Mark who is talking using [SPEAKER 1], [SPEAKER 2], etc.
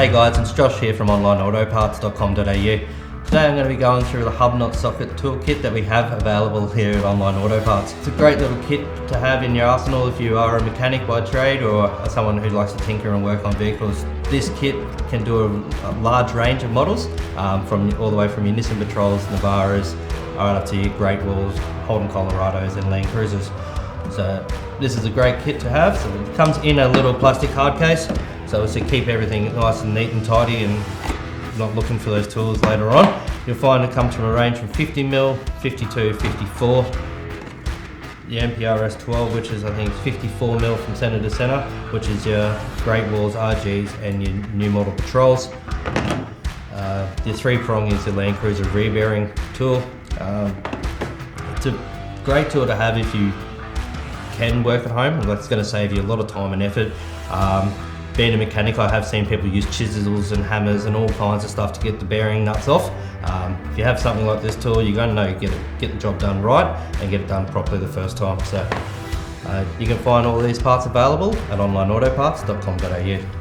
[SPEAKER 1] Hey guys, it's Josh here from onlineautoparts.com.au. Today I'm going to be going through the hub knot socket toolkit that we have available here at Online Auto Parts. It's a great little kit to have in your arsenal if you are a mechanic by trade or someone who likes to tinker and work on vehicles. This kit can do a large range of models, from all the way from your Nissan Patrols, Navaras, right up to your Great Walls, Holden Colorados and Landcruisers. So this is a great kit to have. So it comes in a little plastic hard case, so it's to keep everything nice and neat and tidy and not looking for those tools later on. You'll find it comes from a range from 50mm, 52, 54. The MPRS 12, which is I think 54mm from centre to centre, which is your Great Walls, RGs and your new model Patrols. The 3-prong is the Landcruiser rear bearing tool. It's a great tool to have if you can work at home. That's going to save you a lot of time and effort. Being a mechanic, I have seen people use chisels and hammers and all kinds of stuff to get the bearing nuts off. If you have something like this tool, you're going to know get the job done right and get it done properly the first time. So you can find all these parts available at onlineautoparts.com.au.